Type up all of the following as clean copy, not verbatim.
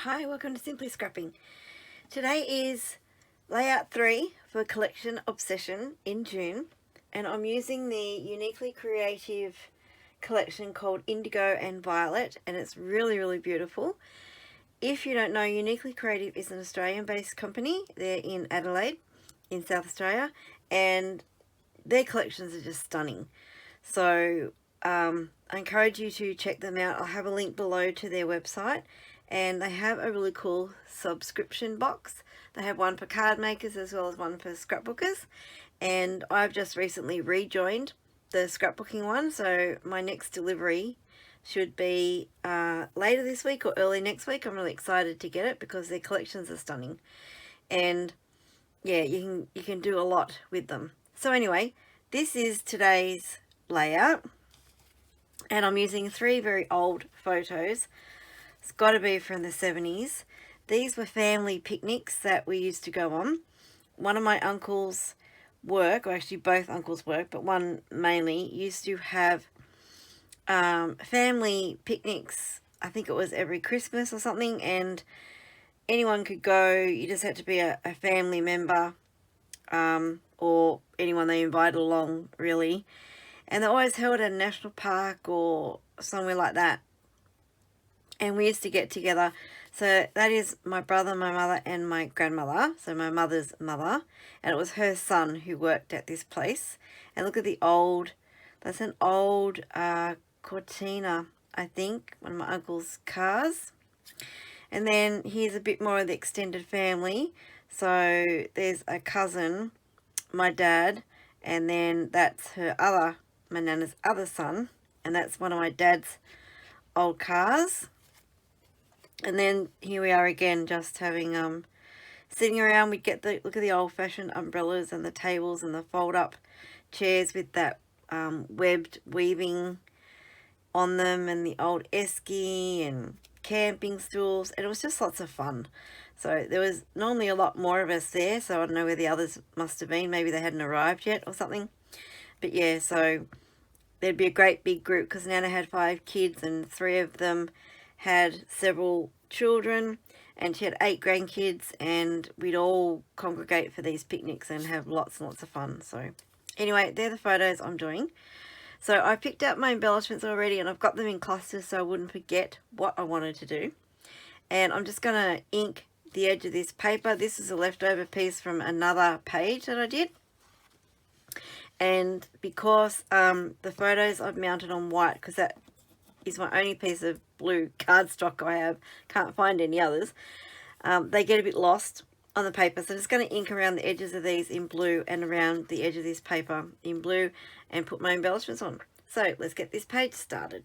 Hi, welcome to Simply Scrapping. Today is layout 3 for Collection Obsession in June, and I'm using the uniquely creative collection called Indigo and Violet, and it's really beautiful. If you don't know, Uniquely Creative is an Australian-based company. They're in Adelaide, in South Australia, and their collections are just stunning. So I encourage you to check them out. I'll have a link below to their website, and they have a really cool subscription box. They have one for card makers as well as one for scrapbookers, and I've just recently rejoined the scrapbooking one, so my next delivery should be later this week or early next week. I'm really excited to get it because their collections are stunning, and yeah, you can do a lot with them. So anyway, this is today's layout, and I'm using 3 very old photos. It's got to be from the 70s. These were family picnics that we used to go on. One of my uncles' work, or actually both uncles' work, but one mainly, used to have family picnics. I think it was every Christmas or something, and anyone could go. You just had to be a family member, or anyone they invited along, really. And they're always held at a national park or somewhere like that. And we used to get together. So that is my brother, my mother, and my grandmother. So my mother's mother. And it was her son who worked at this place. And look at the old, that's an old Cortina, I think, one of my uncle's cars. And then here's a bit more of the extended family. So there's a cousin, my dad, and then that's my nana's other son, and that's one of my dad's old cars. And then here we are again, just having sitting around. We'd get look at the old-fashioned umbrellas and the tables and the fold-up chairs with that webbed weaving on them, and the old esky and camping stools, and it was just lots of fun. So there was normally a lot more of us there, so I don't know where the others must have been. Maybe they hadn't arrived yet or something. But yeah, so there'd be a great big group because Nana had 5 kids and 3 of them had several children, and she had 8 grandkids, and we'd all congregate for these picnics and have lots and lots of fun. So anyway, they're the photos I'm doing. So I picked out my embellishments already, and I've got them in clusters so I wouldn't forget what I wanted to do. And I'm just going to ink the edge of this paper. This is a leftover piece from another page that I did. And because the photos I've mounted on white, because that is my only piece of blue cardstock I have, can't find any others, they get a bit lost on the paper. So I'm just going to ink around the edges of these in blue and around the edge of this paper in blue and put my embellishments on. So let's get this page started.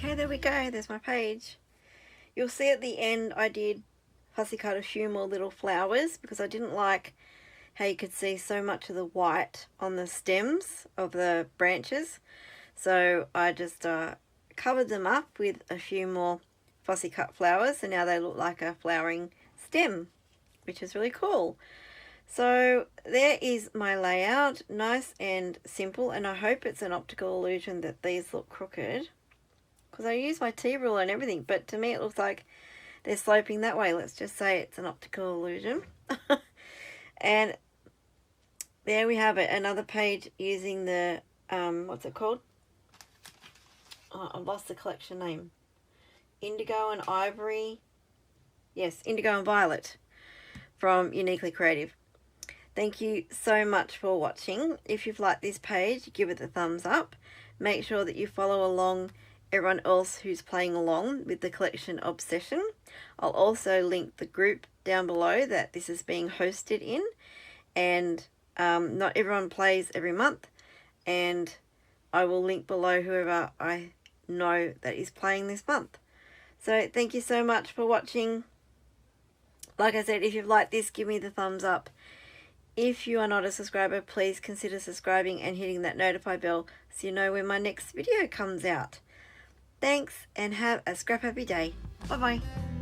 Okay, there we go. There's my page. You'll see at the end I did fussy cut a few more little flowers because I didn't like how you could see so much of the white on the stems of the branches. So I just covered them up with a few more fussy cut flowers, and now they look like a flowering stem, which is really cool. So there is my layout, nice and simple, and I hope it's an optical illusion that these look crooked, because I use my T-rule and everything, but to me it looks like they're sloping that way. Let's just say it's an optical illusion. And there we have it, another page using the, what's it called? Oh, I've lost the collection name. Indigo and Ivory. Yes, Indigo and Violet from Uniquely Creative. Thank you so much for watching. If you've liked this page, give it a thumbs up. Make sure that you follow along everyone else who's playing along with the collection obsession. I'll also link the group down below that this is being hosted in, and not everyone plays every month, and I will link below whoever I know that is playing this month. So thank you so much for watching. Like I said, if you've liked this, give me the thumbs up. If you are not a subscriber, please consider subscribing and hitting that notify bell so you know when my next video comes out. Thanks, and have a scrap happy day. Bye bye.